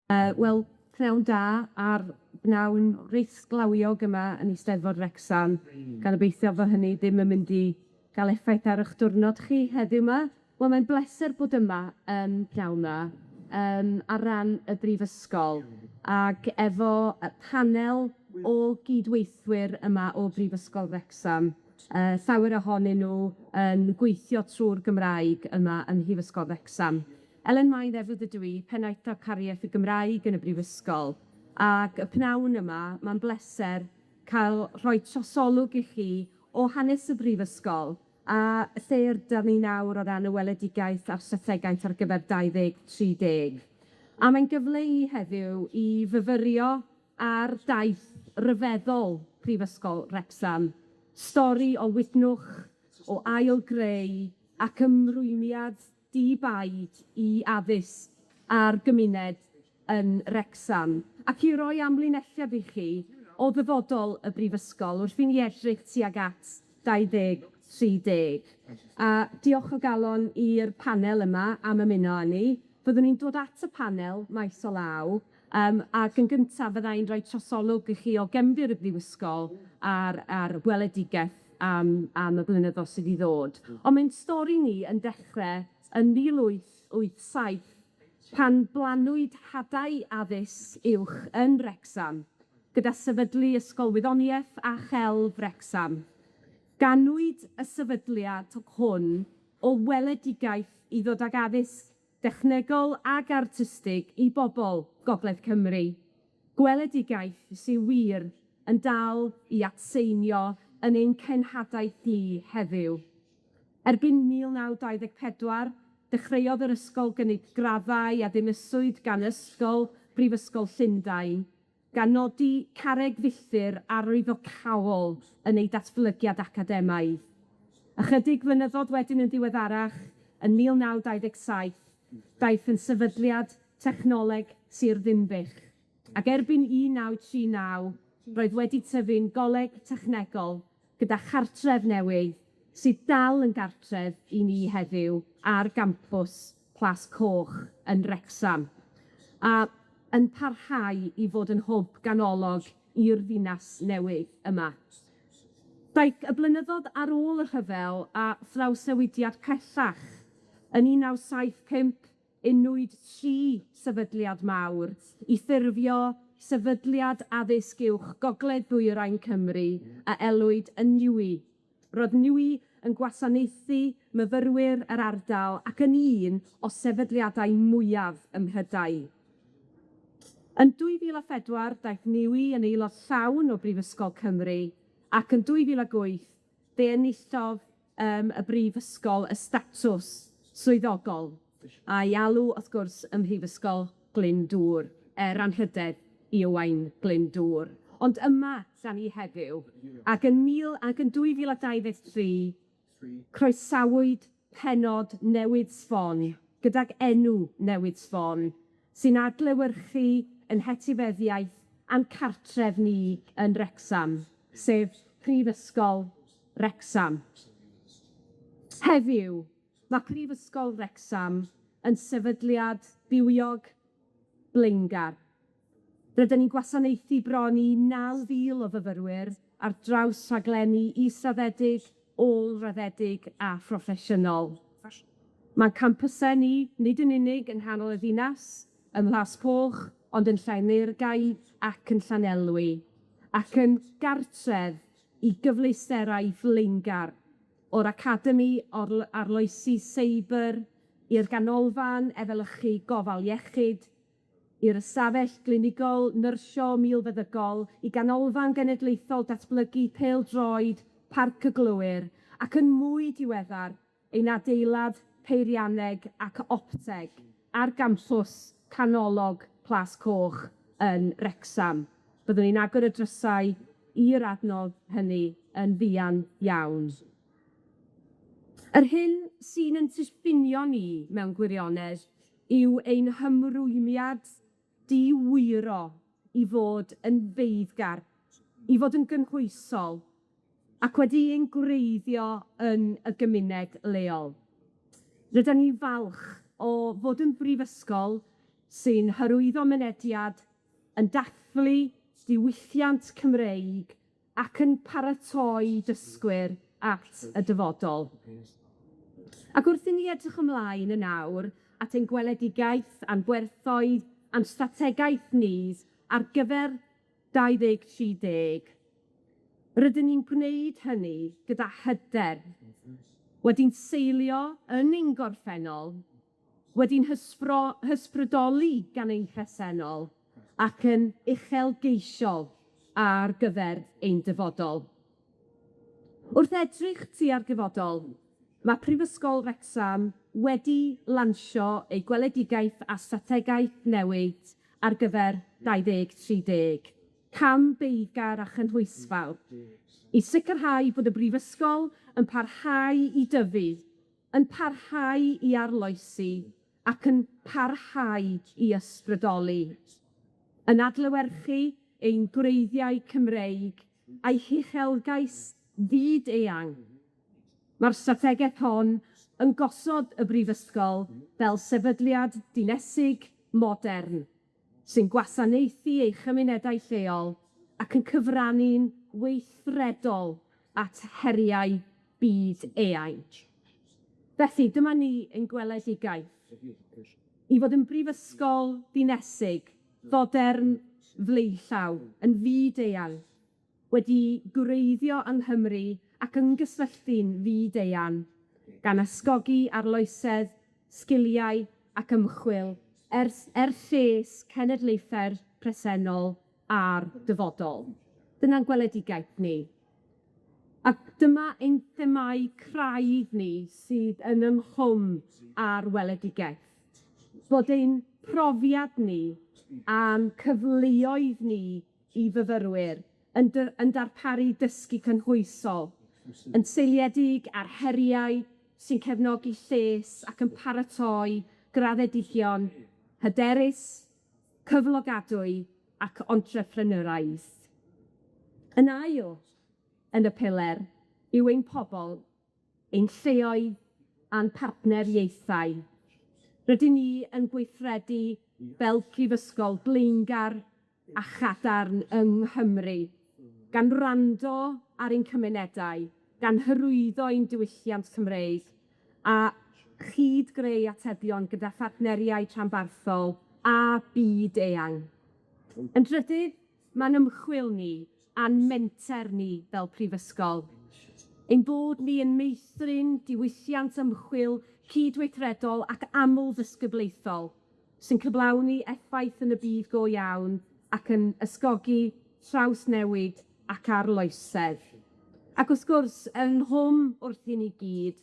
Wel, pnawn da ar bnawn reithglawiog yma yn Eisteddfod Wrecsam, gan obeithio fo hynny ddim yn mynd i gael effaith ar eich diwrnod chi heddiw yma. Wel, mae'n bleser bod yma yn pnawn 'ma ar ran y brifysgol, ac efo y panel o gydweithwyr yma o Brifysgol Wrecsam. Llawer ohonyn nhw yn gweithio trwy'r Gymraeg yma yn Mhrifysgol Wrecsam. Elen Mai Nefydd drwy, pennaeth darpariaeth y Gymraeg yn y brifysgol. Ac y pnawn yma, mae'n bleser cael rhoi trosolwg i chi o hanes y brifysgol a lle da ni nawr o ran y weledigaeth a'r strategaeth ar gyfer 2030. A mae'n gyfle i heddiw i fyfyrio ar daith ryfeddol Prifysgol Wrecsam. Stori o wydnwch, o ail-greu ac ymrwymiad di-baid i addysg a'r gymuned yn Wrecsam, ac i roi amlinelliad i chi o ddyfodol y brifysgol wrth i ni edrych tuag at 2030. A diolch o galon i'r panel yma am ymuno â ni. Byddwn ni'n dod at y panel maes o law, ac yn gyntaf fyddai'n rhoi trosolwg i chi o gefndir y brifysgol a'r weledigaeth am y blynyddoedd sydd i ddod. Ond mae'n stori ni yn dechrau yn 1887, pan blanwyd hadau addysg uwch yn Wrecsam, gyda sefydlu Ysgol Wyddoniaeth a Chelf Wrecsam. Ganwyd y sefydliad hwn o weledigaeth i ddod ag addysg dechnegol ag artistig i bobol Gogledd Cymru. Gweledigaeth sy'n wir yn dal i atseinio yn ein cenhadaeth ni heddiw. Erbyn 1924, dechreuodd yr ysgol gynnig graddau a ddinaswyd gan ysgol Brifysgol Llundain, gan nodi carreg filltir arwyddocaol yn ei datblygiad academaidd. Ychydig flynyddoedd wedyn yn diweddarach, yn 1927, daeth yn sefydliad technoleg Sir Ddinbych, ac erbyn 1939, roedd wedi tyfu'n goleg technegol gyda chartref newydd sydd dal yn gartref i ni heddiw ar gampws Plas Coch yn Wrecsam, a yn parhau i fod yn hwb ganolog i'r ddinas newydd yma. Daeth y blynyddoedd ar ôl y rhyfel a thrawsewidiad pellach, yn 1975, unwyd 3 sefydliad mawr i ffurfio sefydliad addysg uwch Gogledd Ddwyrain Cymru a elwyd yn Nwy. Roedd Nwy yn gwasanaethu myfyrwyr yr ardal ac yn un o sefydliadau mwyaf ym Mhrydain. Yn 2004, daeth Nwy yn aelod llawn o Brifysgol Cymru, ac yn 2008, fe enillodd y Brifysgol y statws swyddogol, a'i alw, wrth gwrs, ym Mhrifysgol Glyndŵr, anrhydedd i Owain Glyndŵr. Ond yma da ni heddiw, ac yn 2023, croesawyd pennod newydd sbon, gydag enw newydd sbon, sy'n adlewyrchu yn hetifeddiaeth a'n cartref ni yn Wrecsam, sef Prifysgol Wrecsam. Heddiw, mae Prifysgol Wrecsam yn sefydliad bywiog blaengar. Rydyn ni'n gwasanaethu bron i 9,000 o fyfyrwyr ar draws rhaglenni israddedig, ôl-raddedig a phroffesiynol. Mae campysau ni nid yn unig yn nghanol y ddinas, ym Mhlas Coch, ond yn Llaenirgau ac yn Llanelwy, ac yn gartref i gyfleusterau flaengar, o'r Academi Arloesi Seibr, i'r ganolfan efelychu gofal iechyd, i'r ystafell glinigol nyrsio milfeddygol, i ganolfan genedlaethol datblygu pêl-droed, parc y glowyr, ac yn mwy diweddar, ein adeilad peirianneg ac opteg ar gampws canolog Plas Coch yn Wrecsam. Byddwn ni'n agor y drysau i'r adnodd hynny yn fuan iawn. Yr hyn sy'n yn disbinio ni mewn gwirionedd yw ein hymrwymiad diwyro i fod yn feiddgar, i fod yn gynhwysol, ac wedi ein gwreiddio yn y gymuned leol. Rydyn ni falch o fod yn brifysgol sy'n hyrwyddo mynediad, yn dathlu diwylliant Cymreig ac yn paratoi dysgwyr at y dyfodol. Ac wrth i ni edrych ymlaen yn awr at ein gweledigaeth a'n gwerthoedd a'n strategaeth ni ar gyfer 2030, rydyn ni'n gwneud hynny gyda hyder, wedi'n seilio yn ein gorffennol, wedi'n hysbrydoli gan ein presennol, ac yn uchelgeisiol ar gyfer ein dyfodol. Wrth edrych tua'r dyfodol, mae Prifysgol Wrecsam wedi lansio ei gweledigaeth a strategaeth newid ar gyfer 2030, cam beigar a chynhwysfawr, i sicrhau bod y brifysgol yn parhau i dyfu, yn parhau i arloesi, ac yn parhau i ysbrydoli, yn adlewyrchu ein gwreiddiau Cymreig a'i uchelgais fyd-eang. Mae'r strategaeth hon yn gosod y brifysgol fel sefydliad dinesig modern, sy'n gwasanaethu ei chymunedau lleol ac yn cyfrannu'n weithredol at heriau byd-eang. Felly, dyma ni ein gweledigaeth, i fod yn brifysgol dinesig, fodern, fleillaw, yn fyd-eang, wedi gwreiddio yng Nghymru ac yn gysylltu'n fyd-eang, gan ysgogi arloesedd, sgiliau ac ymchwil er lles cenedlaethau'r presennol a'r dyfodol. Dyna'n gweledigaeth ni. Ac dyma ein themau craidd ni sydd yn ymhwm â'r weledigaeth. Bod ein profiad ni a'n cyfleoedd ni i fyfyrwyr yn darparu dysgu cynhwysol, yn seiliedig ar heriau sy'n cefnogi lles ac yn paratoi graddedigion hyderus, cyflogadwy ac entrepreneuraidd. Yn ail, yn y piler, yw ein pobol, ein lleoedd a'n partneriaethau. Rydyn ni yn gweithredu fel prifysgol blaengar a chadarn yng Nghymru, gan wrando ar ein cymunedau, gan hyrwyddo ein diwylliant Cymreig, a chyd-greu atebion gyda phartneriau tranbarthol a byd-eang. Yn drydydd, mae'n ymchwil ni a'n menter ni fel prifysgol. Ein bod ni yn meithrin diwylliant ymchwil cydweithredol ac aml ddisgyblaethol, sy'n cyflawni effaith yn y byd go iawn ac yn ysgogi trawsnewid ac arloesedd. Ac wrth gwrs, yng nghwm wrth i ni gyd,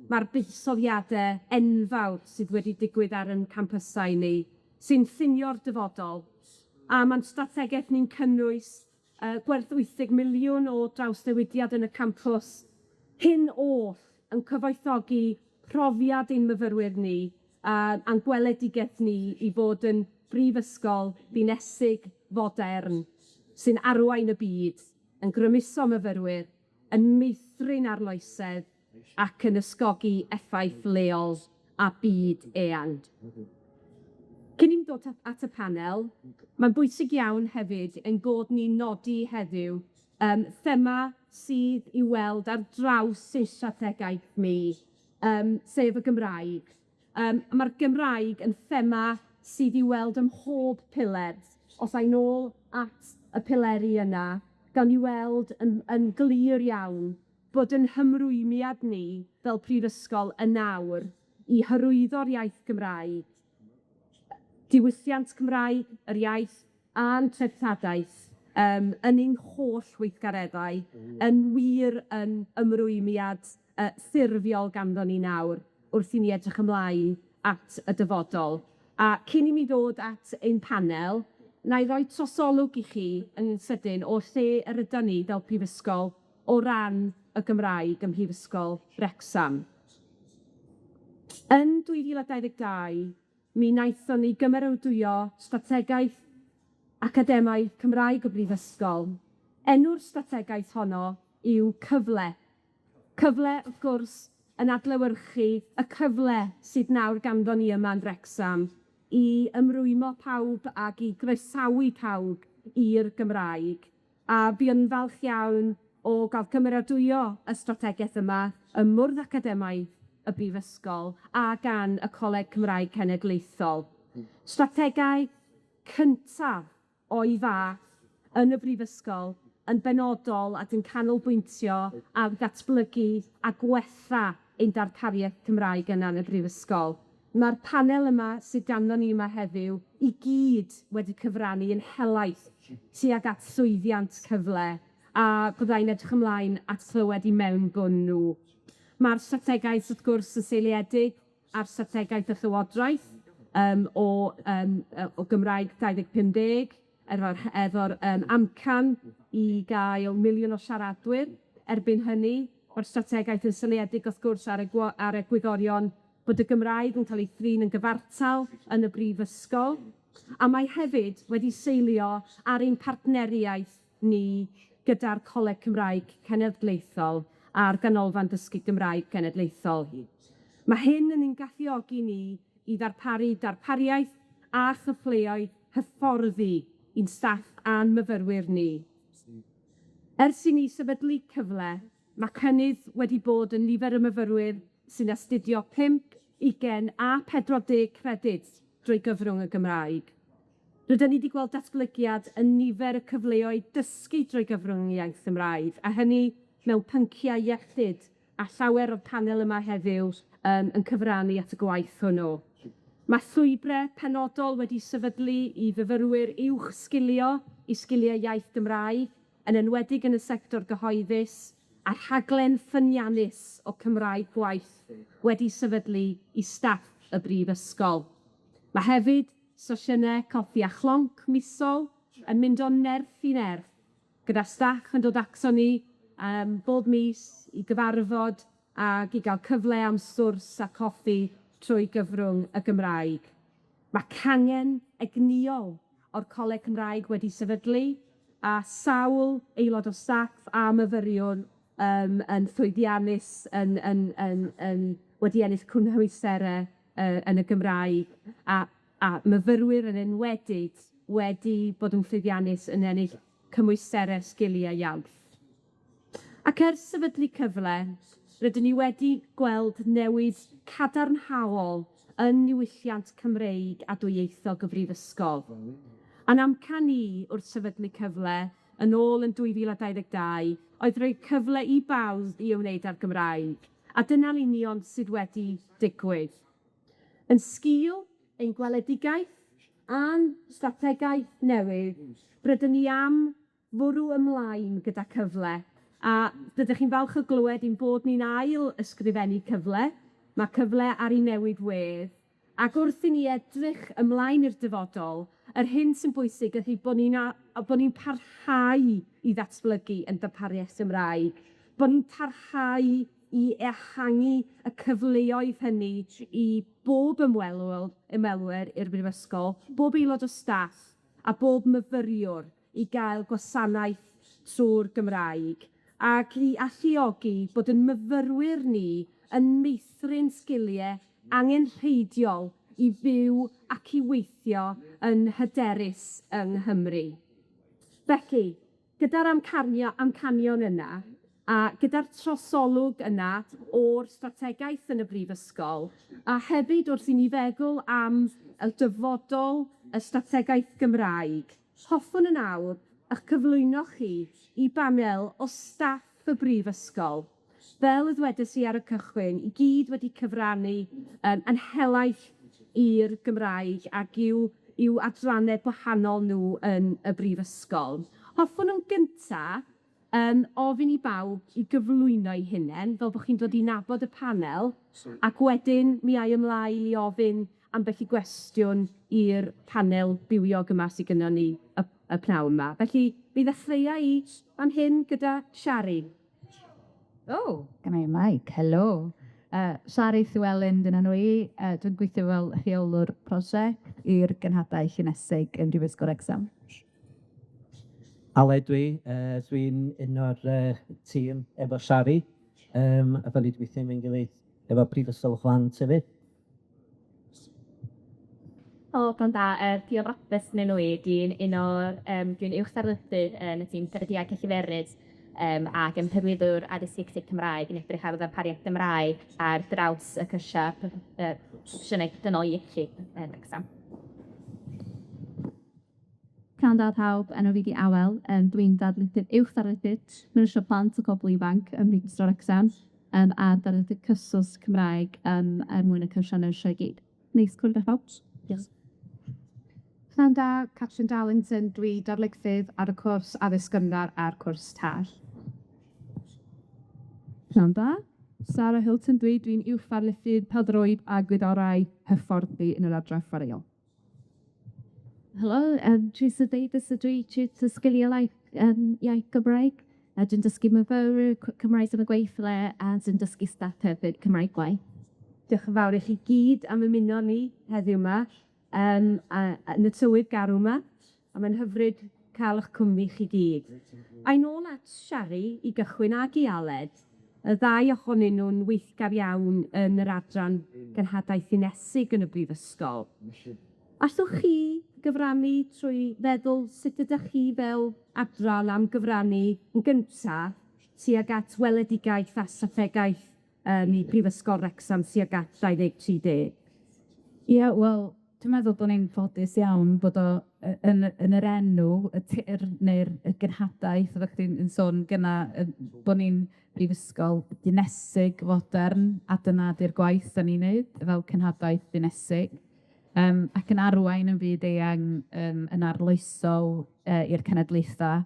mae'r buddsoddiadau enfawr sydd wedi digwydd ar ein campysau ni, sy'n llunio'r dyfodol, a mae'n strategaeth ni'n cynnwys gwerth 80 miliwn o drawsnewidiad yn y campws, hyn oll yn cyfoethogi profiad ein myfyrwyr ni a'n gweledigaeth ni i fod yn brifysgol dinesig fodern sy'n arwain y byd, yn grymuso myfyrwyr, yn meithrin arloesedd ac yn ysgogi effaith leol a byd-eang. Cyn i'n dod at y panel, mae'n bwysig iawn hefyd ein bod ni'n nodi heddiw thema sydd i weld ar draws ein strategaeth ni, sef y Gymraeg. Mae'r Gymraeg yn thema sydd i weld ym mhob piler, os a'i nôl at y pileri yna, gawn ni weld yn glir iawn bod yn hymrwymiad ni fel prifysgol yn nawr i hyrwyddo'r iaith Gymraeg, diwylliant Cymraeg, yr iaith a'n treftadaeth yn ein holl weithgareddau, yn wir yn ymrwymiad ffurfiol ganddo ni nawr wrth i ni edrych ymlaen at y dyfodol. A cyn i mi ddod at ein panel, na i roi trosolwg i chi yn sydyn o lle yr ydyn ni fel prifysgol o ran y Gymraeg ym Mhrifysgol Wrecsam. Yn 2022, mi wnaethon ni gymeradwyo strategaeth academaidd Cymraeg y Brifysgol. Enw'r strategaeth honno yw cyfle. Cyfle, wrth gwrs, yn adlewyrchu y cyfle sydd nawr ganddo ni yma yn Wrecsam i ymrwymo pawb ac i groesawu pawb i'r Gymraeg. A bu yn falch iawn o gael cymeradwyo y strategaeth yma ym mwrdd academaidd y Brifysgol a gan y Coleg Cymraeg Cenedlaethol. Strategaeth cyntaf o'i fath yn y Brifysgol yn benodol ac yn canolbwyntio ar ddatblygu a gwella ein darpariaeth Cymraeg yna yn y Brifysgol. Mae'r panel yma sydd ganddo ni yma heddiw i gyd wedi cyfrannu yn helaeth tuag at llwyddiant cyfle, a byddai'n edrych ymlaen at clywed i mewnbwn nhw. Mae'r strategaeth wrth gwrs yn seiliedig ar strategaeth y Llywodraeth o Gymraeg 2050, efo'r amcan i gael 1 miliwn o siaradwyr. Erbyn hynny, mae'r strategaeth yn seiliedig wrth gwrs ar y gwigorion bod y Gymraeg yn cael ei thrin yn gyfartal yn y Brifysgol, a mae hefyd wedi seilio ar ein partneriaeth ni gyda'r Coleg Cymraeg Cenedlaethol a'r Ganolfan Dysgu Gymraeg Cenedlaethol. Mae hyn yn ein galluogi ni i ddarparu darpariaeth a chyfleoedd hyfforddi i'n staff a'n myfyrwyr ni. Ers i ni sefydlu cyfle, mae cynnydd wedi bod yn nifer y myfyrwyr sy'n astudio 5, 20 a 40 credyd drwy gyfrwng y Gymraeg. Rydyn ni wedi gweld datblygiad yn nifer y cyfleoedd dysgu drwy gyfrwng y iaith Gymraeg, a hynny mewn pynciau iechyd, a llawer o'r panel yma heddiw yn cyfrannu at y gwaith hwnnw. Mae llwybrau penodol wedi sefydlu i fyfyrwyr uwch sgilio i sgiliau iaith Gymraeg, yn enwedig yn y sector gyhoeddus, a rhaglen ffyniannus o Cymraeg gwaith wedi sefydlu i staff y Brifysgol. Mae hefyd sesiynau coffi a chlonc misol yn mynd o nerth i nerth, gyda staff yn dod acso ni bob mis i gyfarfod ac i gael cyfle am sgwrs a coffi trwy gyfrwng y Gymraeg. Mae cangen egnïol o'r Coleg Cymraeg wedi sefydlu, a sawl aelod o staff a myfyriwr yn llwyddiannus wedi ennill cwnhwysterau yn y Gymraeg, a myfyrwyr yn enwedig wedi bod yn llwyddiannus yn ennill cymwysterau sgiliau iaith. Ac ers sefydlu cyfle, rydyn ni wedi gweld newid cadarnhaol yn niwylliant Cymreig a dwyieithog y Brifysgol. A'n amcan ni wrth sefydlu cyfle yn ôl yn 2022 oedd rhoi cyfle i bawb i ymwneud â'r Gymraeg, a dyna'n union sydd wedi digwydd. Yn sgil ein gweledigaeth a'n strategaeth newydd, rydyn ni am fwrw ymlaen gyda cyfle, a rydych chi'n falch o glywed ein bod ni'n ail ysgrifennu cyfle, mae cyfle ar ei newid wedd, ac wrth i ni edrych ymlaen i'r dyfodol, yr hyn sy'n bwysig ydy bod ni'n parhau i ddatblygu yn darpariaeth Gymraeg, bod ni'n parhau i ehangu y cyfleoedd hynny i bob ymwelwyr i'r Brifysgol, bob aelod o staff a bob myfyriwr i gael gwasanaeth trwy'r Gymraeg, ac i alluogi bod yn myfyrwyr ni yn meithrin sgiliau angenrheidiol i fyw ac i weithio yn hyderus yng Nghymru. Felly, gyda'r amcanion yna, a gyda'r trosolwg yna o'r strategaeth yn y Brifysgol, a hefyd wrth i ni feddwl am y dyfodol y strategaeth Gymraeg, hoffwn yn awr eich cyflwyno chi i banel o staff y Brifysgol, fel ddwedes i ar y cychwyn, i gyd wedi cyfrannu yn helaeth i'r Gymraeg ac i'w adrannau gwahanol nhw yn y Brifysgol. Hoffwn yn gynta ofyn i bawb i gyflwyno'u hunain, fel bod chi'n dod i nabod y panel, ac wedyn mi ai ymlaen i ofyn ambell i gwestiwn i'r panel bywiog yma sydd gynnon ni y pnawn yma. Felly, mi ddechreuai i fan hyn gyda Shari. Gynna i mic, helo. Shari Llywelyn dyna nhw i. Dwi'n gweithio fel rheolwr prosiect i'r gynhadau llunesig yn Prifysgol Wrecsam. Ale dwi'n un o'r tîm efo Shari, a fel i gweithio mewn gilydd efo Prifysgol Wrecsam hefyd. O, pan da, Dion Roberts yn nhw i, dwi'n uwchdarlithu yn y tîm strategaeth a lleferydd ac yn hyrwyddwr addysg Cymraeg yn edrych ar ddarpariaeth Gymraeg ar draws y cyrsia proffesiynau dynol iechyd yn Wrecsam. Can da pawb, enw fi di Awel. Dwi'n uwchdarlithydd Mynysio Plant o Pobl Ifanc ym Prifysgol Wrecsam a darlithydd cyswllt Cymraeg mwyn y cyrsia nyrsio i gyd. Neis cwrdd â pawb. Diolch. Pnawn da, Catrin Darlington, dwi darlithydd ar y cwrs addysg gynnar a'r cwrs tall. Pnawn da. Sarah Hilton dwi'n uwchdarlithydd pêl-droed a gwydorau hyfforddi yn yr adran chwaraeol. Helo, dwi sy'n deud dwi sgiliau iaith Gymraeg. Dwi'n dysgu myfyrwyr Cymraeg yn y gweithle a dwi'n dysgu stat hefyd Cymraeg gwaith. Diolch yn fawr i chi gyd am ymuno ni heddiw yma yn y tywydd garw yma, a mae'n hyfryd cael eich cwmni chi gyd. A'i nôl at Siari i gychwyn ag i Aled, y ddau ohonyn nhw'n weithgar iawn yn yr adran genhadaeth unesig yn y brifysgol. Allwch chi gyfrannu trwy feddwl sut ydych chi fel adran am gyfrannu yn gyntaf tuag at weledigaeth a strategaeth yn y Prifysgol Wrecsam tuag at 2030? Ie, wel, dwi'n meddwl bod ni'n ffodus iawn bod o yn yr enw, y tir neu'r gynhadaeth, oeddech chi'n sôn gyna, bod ni'n brifysgol dinesig fodern, a dyna di'r gwaith da ni'n neud fel cynhadaeth dinesig. Ac yn arwain yn byd eang yn arloesol i'r cenedlaethau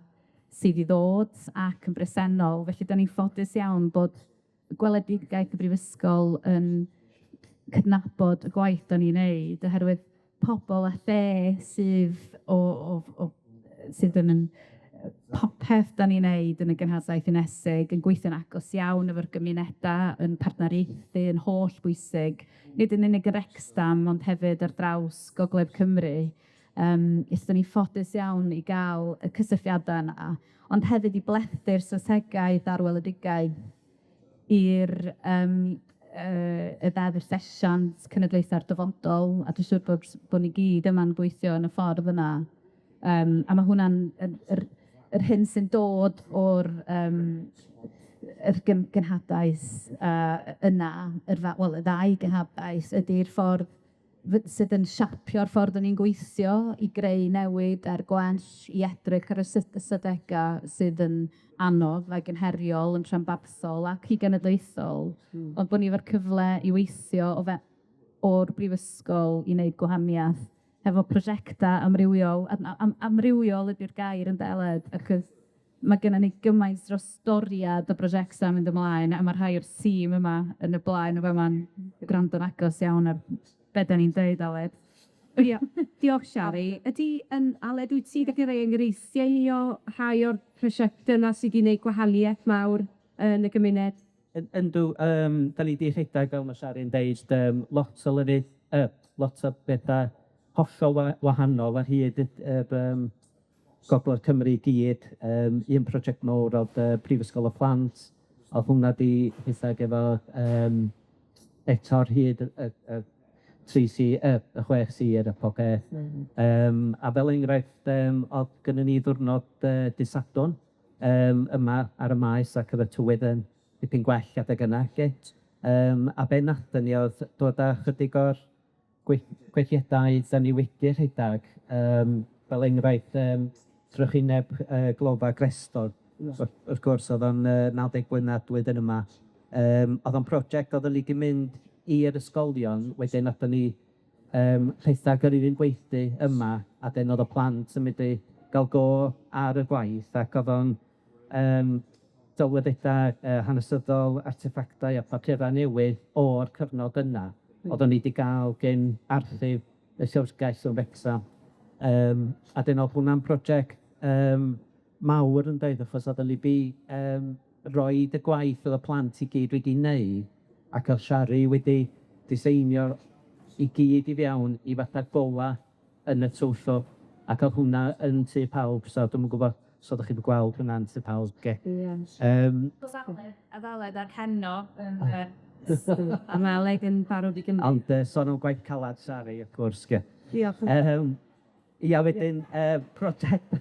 sydd i ddod ac yn bresennol. Felly, da ni'n ffodus iawn bod y gweledigaeth y brifysgol yn cydnabod y gwaith da ni'n neud, oherwydd pobl a lle sydd yn popeth da ni'n neud yn y genhadaeth unesig, yn gweithio'n agos iawn efo'r gymunedau, yn partneriaethu, yn holl bwysig. Nid yn unig y Wrecsam, ond hefyd ar draws Gogledd Cymru. Da ni'n ffodus iawn i gael y cysylltiadau yna, ond hefyd i blethu'r strategaeth a'r weledigaeth i'r y ddeddf sesiant cenedlaethau'r dyfodol, a dwi'n siŵr bod ni gyd yma'n gweithio yn y ffordd yna. A mae hwnna'n yr hyn sy'n dod o'r gynhadaeth yna, y ddau gynhadaeth, ydy'r ffordd sydd yn siapio'r ffordd o'n i'n gweithio i greu newid ar gwell, i edrych ar y ystadegau sydd yn anodd ac yn heriol, yn rhanbarthol ac i genedlaethol, ond bod ni efo'r cyfle i weithio o'r brifysgol i wneud gwahaniaeth hefo prosiectau amrywiol. Amrywiol ydy'r gair yn deled, ac mae gennym ni gymaint dros storiad o brosiectau mynd ymlaen, a mae rhai o'r tîm yma yn y blaen o fe ma'n gwrando'n agos iawn ar be da ni'n dweud, Aled. Diolch, Siari. Aled, wyt ti wedi rhoi enghreifftiau o rhai o'r prosiectau yna sydd wedi gwneud gwahaniaeth mawr yn y gymuned? Yndw, da ni wedi rhedeg, fel mae Siari'n deud, lot o bethau hollol wahanol ar hyd Gogledd Cymru i gyd. Un prosiect mawr oedd Prifysgol y Plant, oedd hwnna wedi rhedeg efo eto'r hyd y 6 sir y popeth. A fel enghraifft, oedd gynnon ni ddiwrnod dydd yma ar y maes ac oedd y tywydd yn dipyn gwell adeg yna. A be nathon ni oedd dod â chydig o'r gweithiadau da ni wedi rhedeg, fel enghraifft trychineb glofa Grestor. Wrth gwrs, oedd o'n 90 blynedd blwyddyn yma. Oedd o'n prosiect oedd ni wedi mynd i'r ysgolion, wedyn nathon ni rhedeg yr un gweithdy yma, a dyn oedd y plant yn mynd i gael go ar y gwaith, ac oedd o'n dylweddau hanesyddol, arteffactau a papurau newydd o'r cyfnod yna. Oeddwn ni wedi gael gen archif y Llyfrgell o Wrecsam. A dyn oedd hwnna'n prosiect mawr yn dweud, achos oeddwn ni wedi rhoi y gwaith oedd y plant i gyd wedi wneud, ac oedd Siari wedi diseinio i gyd i fewn i fatha gola yn y twll, ac oedd hwnna yn tu pawb, so dwi'n gwybod so ydych chi wedi gweld hwnna'n tu pawb. Addaled ar heno. A mae Aled yn barod i gymryd. Ond son o'n gwaith calad Siari, wrth gwrs. Diolch. Ia, wedyn, prosiect...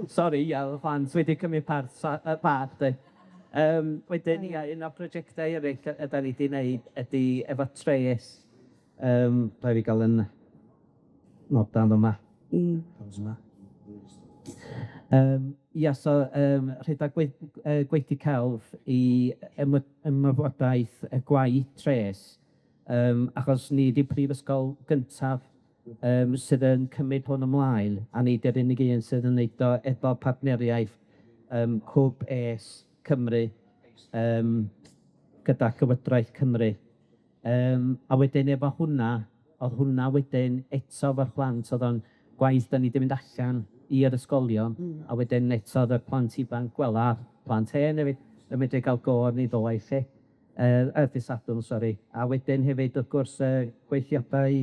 Sori, ia, plant wedi cymryd part. Wedyn, ia, un o'r prosiectau eraill ydyn ni wedi gwneud ydy efo tres. Rhaid fi gael yn nodal yma. Ia, so, rhedeg gweithdi celf i ymwybodaeth y gwaith tres, achos ni di prifysgol gyntaf sydd yn cymryd hwn ymlaen, a ni di'r unig un sydd yn neud o efo partneriaeth Cwb Es Cymru gyda Gywydraeth Cymru. A wedyn efo hwnna, oedd hwnna wedyn eto fo'r plant, oedd o'n gwaith da ni wedi mynd allan i'r ysgolion, a wedyn eto oedd y plant ifanc gwela, plant hen hefyd, yn medru gael go ar ni ddoeth lle. Dysadwn, sori. A wedyn hefyd, wrth gwrs, gweithiadau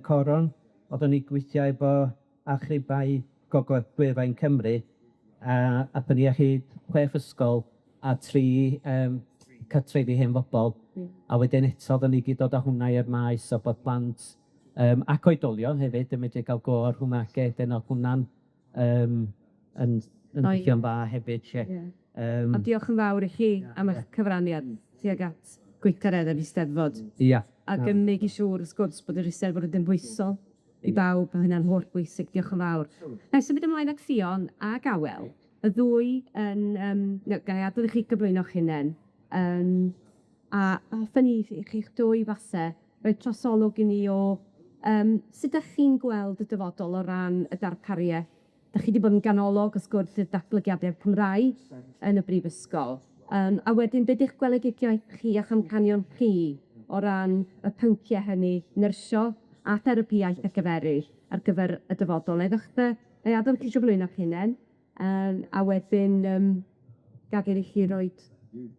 coron, oeddwn ni gweithio efo archifau Gogledd Dwyrain Cymru, a dyn ni a hyd 6 ysgol a 3 cartrefi hen bobl. A wedyn eto, oeddwn ni gyd dod â hwnna i'r maes o bod plant ac oedolion hefyd yn medru gael go ar hwnna, gedyn oedd hwnna'n yn gweithio'n dda hefyd. A diolch yn fawr i chi am eich cyfraniad tuag at gweithgaredda i Steddfod. Ia. Ac yn neud i siŵr, wrth gwrs, bod yr Eisteddfod yn bwysol i bawb, a hynna'n holl bwysig. Diolch yn fawr. Na, symud ymlaen ag Ffion a Gawel, y ddwy yn... Gai adrodd i chi gyflwyno'ch hunain. A hoffwn i chi'ch dwy falle, roi trosolwg i ni o sut ydych chi'n gweld y dyfodol o ran y darpariaeth. Ydych chi wedi bod yn ganolog os gwrth y datblygiadau Cymraeg yn y brifysgol. A wedyn, beth ydych gweledigaeth chi a'ch amcanion chi o ran y pynciau hynny, nyrsio a therapiaeth y gyferu ar gyfer y dyfodol. Neu adrodd chi gyflwyno'ch hunain, a wedyn gadael i chi roed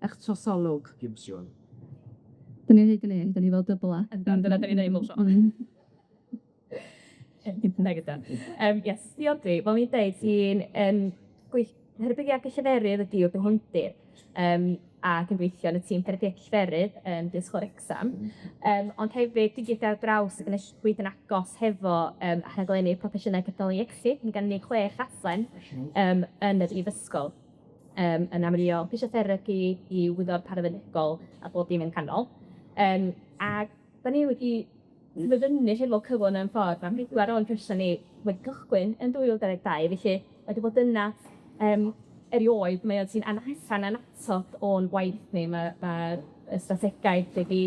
eich trosolwg. Dyn ni'n neud yn un, dyn ni fel dybla. Dyna dyn ni'n neud mewn sioe. Yes, diolch. Fel mi'n dweud, ti'n herbygiad gyllaferydd ydi o gyhwndir ac yn gweithio yn y tîm Edrych Prifysgol Wrecsam. Ond hefyd, dwi gyda'r draws ac yn gweithio yn agos hefo rhaglenni proffesiynau cydol iechyd. Mae gen ni 6 allan yn y brifysgol yn amrywio fysiotherapy i wyddor parafynegol a bob dim yn canol. Ac da ni wedi myfynnu hefo cyflwn yn ffordd, mae'n rhywbeth o'n person ni wedi cychwyn yn 2022, felly wedi bod yna erioed, mae o'n sy'n anhasan yn atod o'n gwaith ni, mae'r strategaeth wedi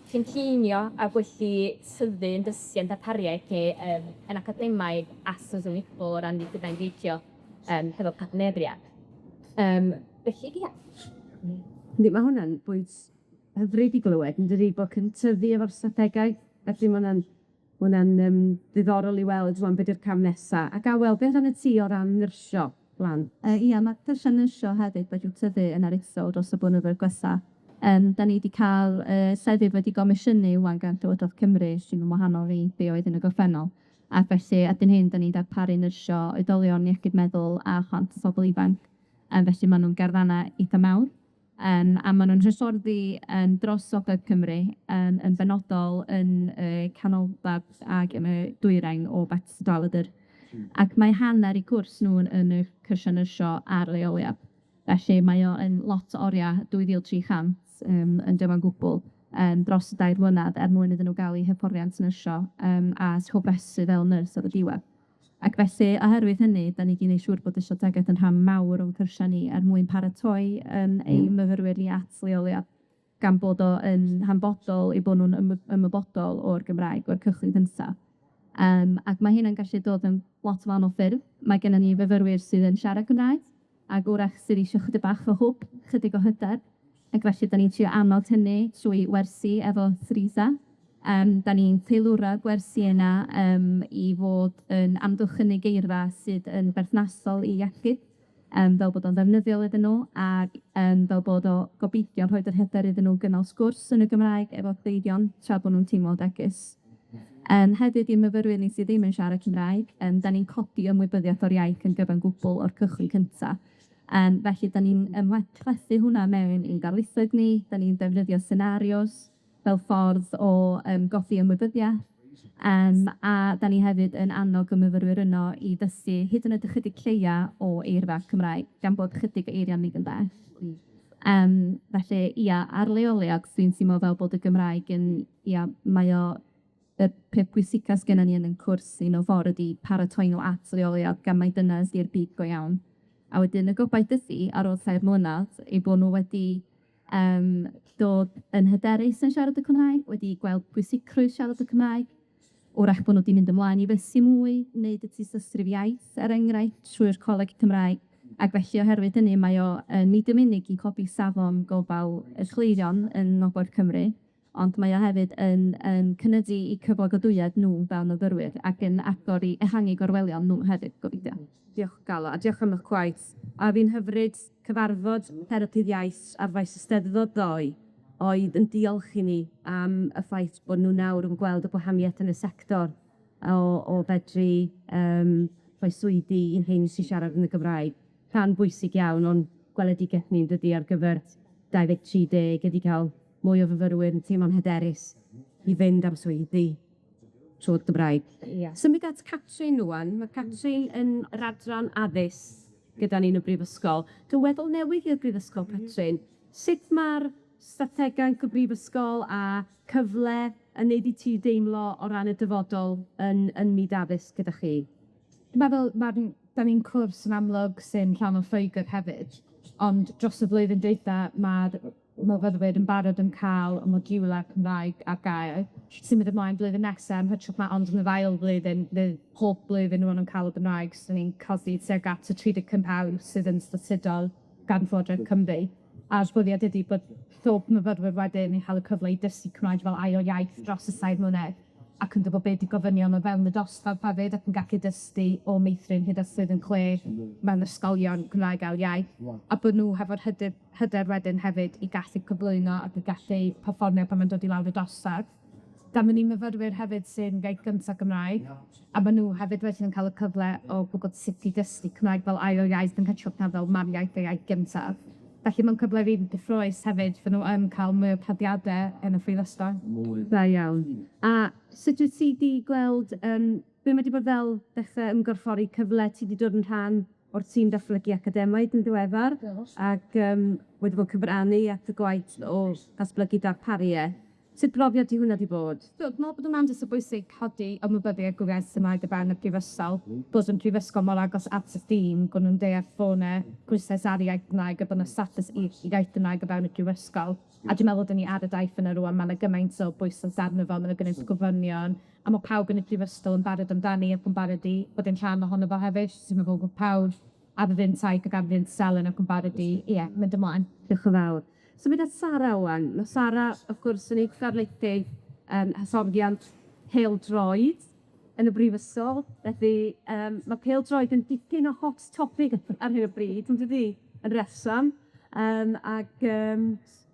cynllunio a gwellu syddu yn dysgu yn darpariaeth ni yn academaidd asos yn wybod o ran ni gyda'n gweithio hefo partneriaeth. Felly, ia. Mae hwnna'n bwynt hyfryd i glywed, yn dydi bod cyntyddu efo'r strategaeth. Felly mae hwnna'n ddiddorol i weld rwan beth yw'r cam nesaf. Ac Awel, beth yn y ti o ran nyrsio blan? Ia, mae dyrsiau nyrsio hefyd wedi tyfu yn arutho dros y blynyddoedd gwesa. Da ni wedi cael sefydd wedi gomisiynu wan gan Llywodraeth Cymru, sy'n yn wahanol i be oedd yn y gorffennol. A felly, ydyn hyn, da ni'n darparu nyrsio oedolion iechyd meddwl a chant o bobl ifanc. Felly, maen nhw'n gerddannau eitha mawr. A maen nhw'n rhysorddi dros Ogledd Cymru, yn benodol yn canolbarth ac yn y dwyrain o Bethdalder. Ac mae hanner i cwrs nhw yn y cyrsiau nyrsio ar leoliad. Felly mae o yn lot o oriau 2,300 yn dyma'n gwbl dros y 2 mlynedd mwyn iddyn nhw gael eu hyfforddiant nyrsio a schobesu fel nyrs ar y diwedd. Ac felly, oherwydd hynny, da ni wedi gwneud siŵr bod y strategaeth yn rhan mawr o'n cyrsiau ni mwyn paratoi ei myfyrwyr ni at leoliad gan bod o yn hanfodol i bod nhw'n ymwybodol o'r Gymraeg, o'r cychwyn cyntaf. Ac mae hynna'n gallu dod yn lot o wahanol ffyrdd. Mae gennym ni fyfyrwyr sydd yn siarad Gymraeg, ac wrach sydd eisiau chydig bach o hwb, chydig o hyder. Ac felly, da ni'n trio annog hynny trwy wersi efo threesa. Da ni'n teilwra gwersi yna i fod yn amddiffynnu geirfa sydd yn berthnasol i iechyd, fel bod o'n ddefnyddiol iddyn nhw, ac fel bod o gobeithio'n rhoi'r hyder iddyn nhw gynnal sgwrs yn y Gymraeg efo cleidion tra bod nhw'n teimlo degus. Hefyd i'n myfyrwyr ni sydd ddim yn siarad Cymraeg, da ni'n codi ymwybyddiaeth o'r iaith yn gyfan gwbl o'r cychwyn cyntaf. Felly, da ni'n ymwetlethu hwnna mewn i'n darlithoedd ni, da ni'n defnyddio scenarios, fel ffordd o goffi ymwybyddiaeth. A da ni hefyd yn annog y myfyrwyr yno i ddysgu hyd yn oed ychydig lleia o eirfa Cymraeg, gan bod chydig o eiriau'n ni yn bell. Felly, ia, ar leoliad, dwi'n teimlo fel bod y Gymraeg yn, ia, mae o y peth pwysica sgennym ni yn y cwrs un o ffordd ydi paratoi nhw at leoliad gan mai dyna ydy'r byd go iawn. A wedyn y gobaith ydi, ar ôl 3 mlynedd, eu bod nhw wedi dod yn hyderus yn siarad y Cymraeg, wedi gweld pwysigrwydd siarad y Cymraeg, wrach bod nhw wedi mynd ymlaen i fysu mwy, wneud y tystysgrif iaith, enghraifft, trwy'r Coleg Cymraeg. Ac felly oherwydd hynny, mae o nid yn unig i copi safon gofal y chleirion yn Nogledd Cymru, ond mae o hefyd yn cynyddu i cyflogadwyedd nhw fel myfyrwyr ac yn agor i ehangu gorwelion nhw hefyd, gobeithio. Diolch Gala, a diolch am eich gwaith. A fi'n hyfryd cyfarfod Therapidd Iaith ar faes y Steddfod ddoe oedd yn diolch i ni am y ffaith bod nhw nawr yn gweld y gwahaniaeth yn y sector o fedru rhoi swyddi i'n hyn sy'n siarad yn y Gymraeg. Rhan bwysig iawn o'n gweledigaeth ni'n dydi ar gyfer 2030 ydi cael mwy o fyfyrwyr yn teimlo'n hyderus i fynd am swyddi trwy'r Gymraeg. Symud at Catrin rwan. Mae Catrin yn yr adran addysg gyda ni'n y brifysgol. Dyweddol newydd i'r brifysgol, Catrin. Sut mae'r strategaeth y brifysgol a cyfle yn neud i ti deimlo o ran y dyfodol yn myd addysg gyda chi? Dwi'n meddwl, da ni'n cwrs yn amlwg sy'n rhan o Lloegr hefyd, ond dros y blwyddyn dwytha mae'r myfyrwyr yn barod yn cael y modiwlau Cymraeg ar gael, sy'n mynd ymlaen blwyddyn nesaf, yn hytrach na ond yn y ddail blwyddyn, pob blwyddyn nhw'n cael y Gymraeg, so ni'n codi tuag at y 35 awr sydd yn statudol gan Llywodraeth Cymru. A'r bwriad ydy bod pob myfyrwyr wedyn yn cael y cyfle i dysgu Cymraeg fel ail iaith dros y 7 mlynedd, ac yn dybod beth i gofynion o fewn y dosbarth hefyd, ac yn gallu dysgu o meithrin hyd at sydd yn chwech mewn ysgolion Cymraeg ail iaith, a bod nhw hefo'r hyder wedyn hefyd i gallu cyflwyno ac i gallu perfformio pan mae'n dod i lawr y dosbarth. Dyma ni myfyrwyr hefyd sy'n gaeth gyntaf Gymraeg, a maen nhw hefyd wedyn yn cael y cyfle o gwybod sut i dysgu Cymraeg fel ail iaith yn hytrach na fel mariaith o iaith gyntaf. Felly mae'n cyfle rili gyffrous hefyd fy nhw yn cael mwy o praddiadau yn y Phrifysgol. Da iawn. A sut wyt ti wedi gweld, dwi'n wedi bod fel dechrau ymgorffori cyfle, ti wedi dod yn rhan o'r tîm datblygu academaidd yn ddiweddar, ac wedi bod cyfrannu at y gwaith o datblygu darpariaeth. Sut brofiad di hwnna di bod? Dwi'n meddwl bod hwnna'n jyst o bwysig codi ymwybyddiaeth gwres Cymraeg y fewn y prifysgol, bod yn prifysgol mor agos at y tîm, bod nhw'n deall ffônau pwysles ar iaith Cymraeg a bod yna status i iaith Cymraeg y fewn y prifysgol. A dwi'n meddwl dyn ni ar y daith yna rwan, mae yna gymaint o bwysles arno fo, mae yna gymaint o gofynion, a mae pawb yn y prifysgol yn barod amdani ac yn barod i bod yn rhan ohono fo hefyd. Dwi'n meddwl bod pawb ar y fynd taig ac ar y fynd selen ac yn barod i, mynd ymlaen. Diolch yn fawr. So mynd at Sara wan. Mae Sara, wrth gwrs, yn ei darlithu hyfforddiant pêl-droed yn y brifysgol. Felly, mae pêl-droed yn dipyn o hot topic ar hyn o bryd, yn dydi, yn Wrecsam. Ac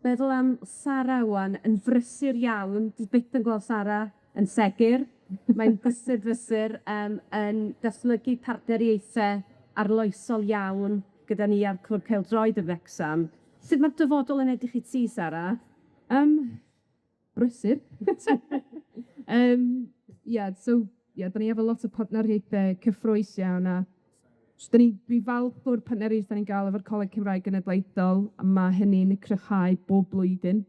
meddwl am Sara wan yn frysur iawn. Dwi'n byth yn gweld Sara yn segur. Mae'n brysur yn datblygu partneriaethau arloesol iawn gyda ni ar Clwb Pêl-droed y Wrecsam. Sut mae'r dyfodol yn edrych i ti, Sara? Brysur. Da ni efo lot o partneriaethau cyffrous iawn a dwi falch o'r partneriaeth da ni'n gael efo'r Coleg Cymraeg Genedlaethol, a mae hynny'n crychau bob blwyddyn.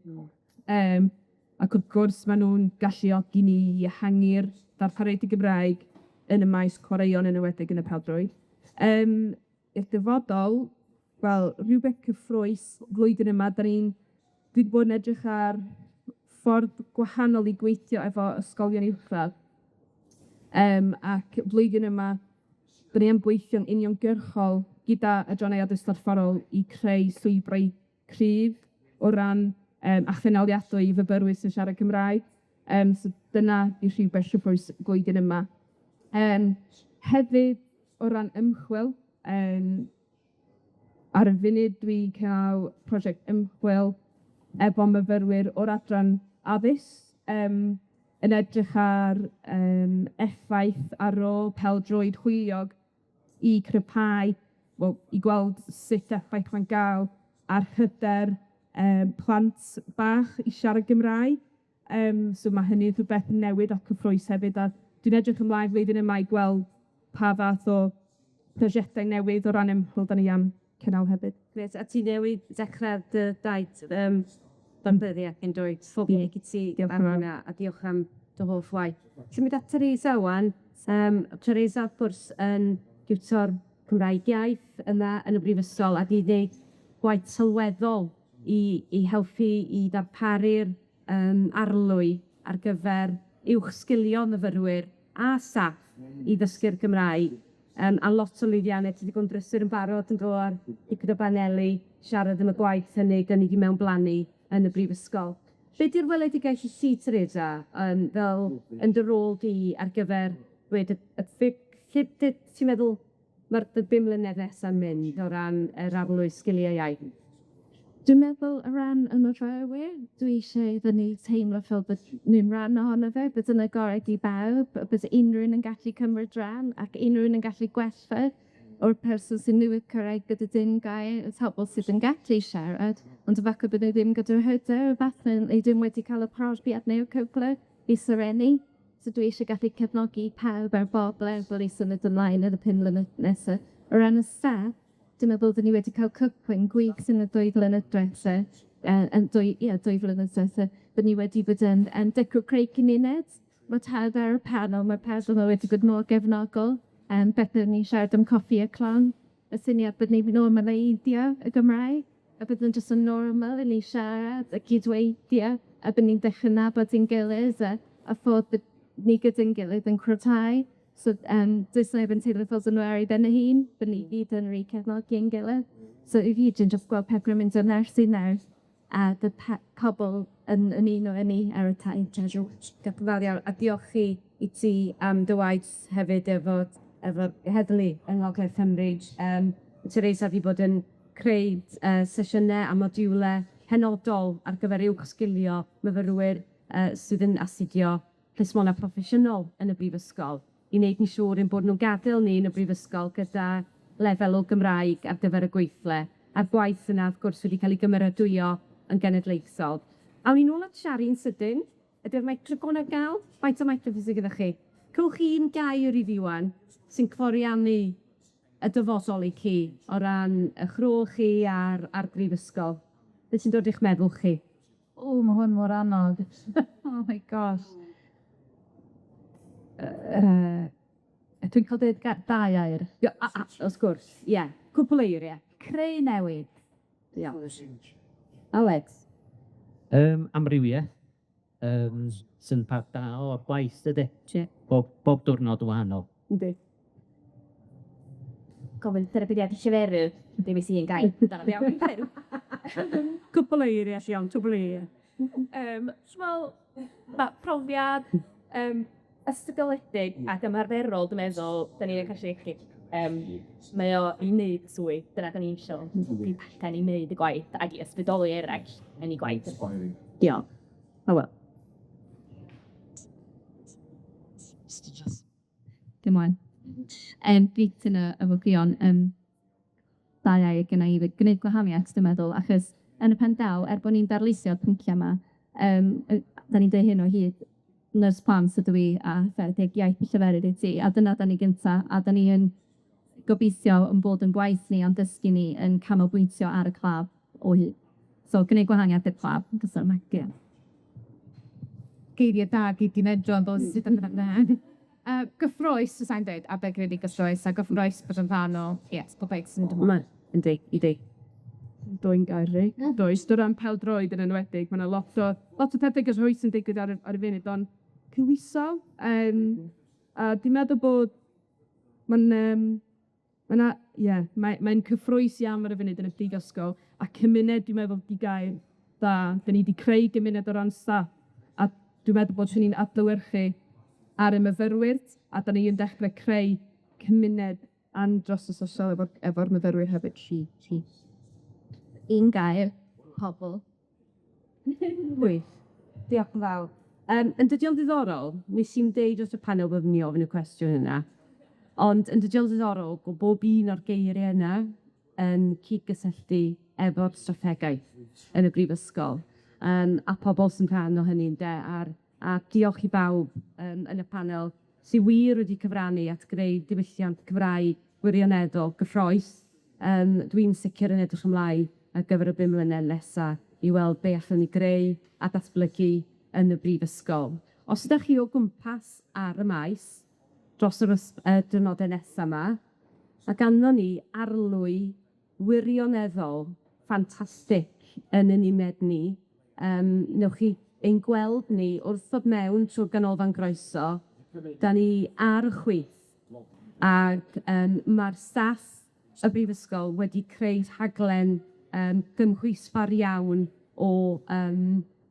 Ac wrth gwrs, maen nhw'n galluogi ni i ehangu'r darpariaeth y Gymraeg yn y maes chwaraeon yn enwedig yn y pêl-droed. I'r dyfodol, wel, rhywbeth cyffrous flwyddyn yma, dwi wedi bod yn edrych ar ffordd gwahanol i gweithio efo ysgolion uwchradd. Ac flwyddyn yma, da ni am gweithio'n uniongyrchol gyda adronnau addysg corfforol i creu llwybrau cryf o ran achenoliadau i fyfyrwyr sy'n siarad Cymraeg. So dyna i rhywbeth siwpwys blwyddyn yma. Hefyd, o ran ymchwil, ar y funud dwi'n cael prosiect ymchwil efo myfyrwyr o'r adran addysg yn edrych ar effaith ar ôl pêl-droed hwyliog i cryfhau, i gweld sut effaith mae'n gael ar hyder plant bach i siarad Gymraeg. So mae hynny rhywbeth newydd o cyffrous hefyd. A dwi'n edrych ymlaen flwyddyn yma i gweld pa fath o prosiectau newydd o ran ymchwil da ni am cynnal hefyd. Grêt, a ti newydd dechrau dy daith banbyddiaeth yn dweud ffobia gyd ti am hwnna, a diolch am dy hoff waith. Symud at Teresa wan. Teresa, wrth gwrs, yn diwtor Cymraeg iaith yna yn y brifysgol, a di wneud gwaith sylweddol i helpu i ddarparu'r arlwy ar gyfer uwch sgilio myfyrwyr a staff i ddysgu'r Gymraeg. A lot o lwyddiannau, ti wedi gwrdd drysur yn barod yn dod gyda baneli, siarad am y gwaith hynny, da ni wedi mewn blannu yn y brifysgol. Be di'r weledigaeth i si, Teresa, fel yn dy rôl di ar gyfer, ti'n meddwl mae'r 5 mlynedd nesaf mynd o ran yr arlwy sgiliau iaith? Dwi'n meddwl o ran y myfyrwyr, dwi eisiau iddyn ni teimlo fel bod nhw'n rhan ohono fe, bod yn agored i bawb, bod unrhyw un yn gallu cymryd rhan ac unrhyw un yn gallu gwella o'r person sy'n newydd cyrraedd gyda dim gair, y pobl sydd yn gallu siarad, ond efallai bod nhw ddim gyda'r hyder, falle neu ddim wedi cael y profiad neu y cyfle i syrenu. So dwi eisiau gallu cefnogi pawb ar bob lefel i symud ymlaen yn y 5 mlynedd nesaf. O ran y staff, dwi'n meddwl bod ni wedi cael cychwyn gwych sy'n y 2 flynedd diwetha, yn 2 flynedd diwetha, bod ni wedi bod yn dechrau creu cymuned. Mae pawb ar y panel, mae pawb yma wedi bod mor gefnogol, beth ni'n siarad am coffi a clan, y syniad bod ni'n normaleidio y Gymraeg, a bod yn jyst yn normal yn ni siarad a gydweidio, a bod ni'n dechrau nabod ein gilydd, a ffordd bod ni gyda'n gilydd yn crwtau. So, does neb yn teimlo fel nhw ar ei ben y hun, bod ni gyd yn rhi cefnogi ein gilydd. So, i fi, dwi'n just gweld pethau'n mynd yn nersi nawr, a dy pobl yn un o ni ar y tai. Diolch yn fawr iawn, a diolch i ti am dy waith hefyd efo heddlu yng Ngogledd Cymru. Teresa fi bod yn creu sesiynau a modiwlau penodol ar gyfer uwch sgilio myfyrwyr sydd yn astudio plismona proffesiynol yn y brifysgol, i wneud yn siŵr yn bod nhw'n gadael ni yn y brifysgol gyda lefel o Gymraeg ar gyfer y gweithle. A'r gwaith yna, wrth gwrs, wedi cael ei gymeradwyo yn genedlaethol. Awn ni nôl at Siari'n sydyn. Ydy'r microffon ar gael? Faint o microffon sydd gyda chi? Cwch un gair i fi wan sy'n cloriannu y dyfodol i chi o ran eich rôl chi ar brifysgol. Beth sy'n dod i'ch meddwl chi? O, mae hwn mor anodd. Oh my gosh. Dwi'n cael dweud 2 air. Wrth gwrs, ie. Cwpl eiriau. Creu newid. Diolch. Alex? Amrywiaeth sy'n part da o'r gwaith, dydy. Ie. Bob diwrnod wahanol. Yndi. Gofyn therapyddiaeth i siaradwyr, ddim i sy'n gael. Cwpl eiriau, Sian, cwpl eiriau. Wel, mae profiad ystadoledig ac ymarferol, dwi'n meddwl, da ni'n gallu chi. Mae o i wneud swydd, dyna da ni'n eisiau. I paten i wneud y gwaith ac i ysbrydoli eraill yn ei gwaith. Diolch. O wel. Dim wan. Bit yn y ymwgion, 2 air gyda i gwneud gwahaniaeth, dwi'n meddwl, achos yn y pen daw, bod ni'n darlusio'r pynciau yma, da ni'n dweud hyn o hyd, nyrs plant ydw i a 30 iaith lleferydd i ti, a dyna da ni gynta, a da ni yn gobeithio yn bod yn gwaith ni, ond dysgu ni yn canolbwyntio ar y claf o hyd. So, gwneud gwahaniaeth i'r claf, yn gysau'r megio. Geiriau da, gyd di'n edrych ond sydd yn rhan. Gyffroes, ys a'n dweud, a be gyda gyffroes, a gyffroes bod yn rhan o, yes, bod beth sy'n dod. Yndi, i Dwi'n gair rei. Does, dod am peldroed yn enwedig. Mae yna lot o pethau gysrwys yn digwydd ar y funud, ond cywiso. A dwi'n meddwl bod mae'n cyffrous iawn ar y funud yn y brifysgol, a cymuned, dwi'n meddwl, di gair da. Da ni wedi creu gymuned o ran staff, a dwi'n meddwl bod ni'n adlewyrchu ar y myfyrwyr, a da ni'n dechrau creu cymuned andros o sosial efo'r myfyrwyr hefyd. Un gair, pobl. Gwych. Diolch yn fawr. Yn dydio'n ddiddorol, nes i'n deud wrth y panel bod ni ofyn y cwestiwn yna, ond yn dydio'n ddiddorol, bob un o'r geiriau yna yn cydgysylltu efo'r strategaeth yn y brifysgol. a pobl sy'n rhan o hynny, ynde, a diolch i bawb yn y panel sy wir wedi cyfrannu at greu diwylliant Cymraeg wirioneddol gyffroes. Dwi'n sicr yn edrych ymlaen ar gyfer y 5 mlynedd nesaf i weld be allwn ni greu a datblygu yn y brifysgol. Os ydych chi o gwmpas ar y maes dros yr diwrnodau nesaf yma, mae ganddo ni arlwy wirioneddol ffantastig yn ein nimed ni. Newch chi ein gweld ni wrth ddod mewn trwy'r ganolfan groeso. Da ni ar y chwith ac mae'r staff y brifysgol wedi creu rhaglen gymhwysfar iawn o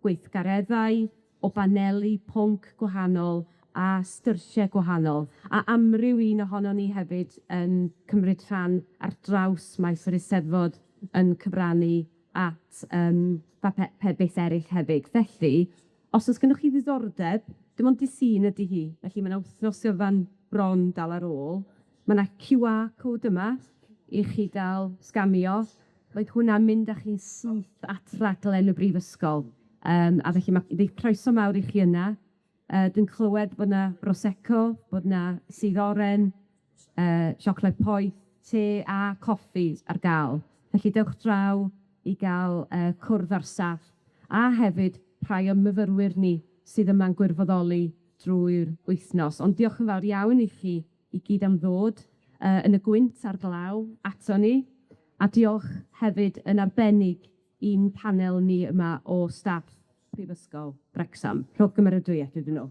gweithgareddau, o baneli pwnc gwahanol a styrsiau gwahanol. A amryw un ohono ni hefyd yn cymryd rhan ar draws maes yr Eisteddfod yn cyfrannu at beth eraill hefyd. Felly, os oes gennych chi ddiddordeb, dim ond disyn ydy hi, felly mae yna wythnos gyfan bron dal ar ôl. Mae yna QR code yma i chi gael sgamio. Roedd hwnna'n mynd â chi syth at raglen y brifysgol. A felly mae croeso mawr i chi yna. Dwi'n clywed bod yna Prosecco, bod yna sydd oren, siocled poeth, te a coffi ar gael. Felly dewch draw i gael cwrdd ar staff. A hefyd rhai o myfyrwyr ni sydd yma'n gwirfoddoli drwy'r wythnos. Ond diolch yn fawr iawn i chi i gyd am ddod yn y gwynt ar glaw ato ni. A diolch hefyd yn arbennig i'n panel ni yma o staff Prifysgol Wrecsam. Rhowch gymeradwyaeth iddyn nhw.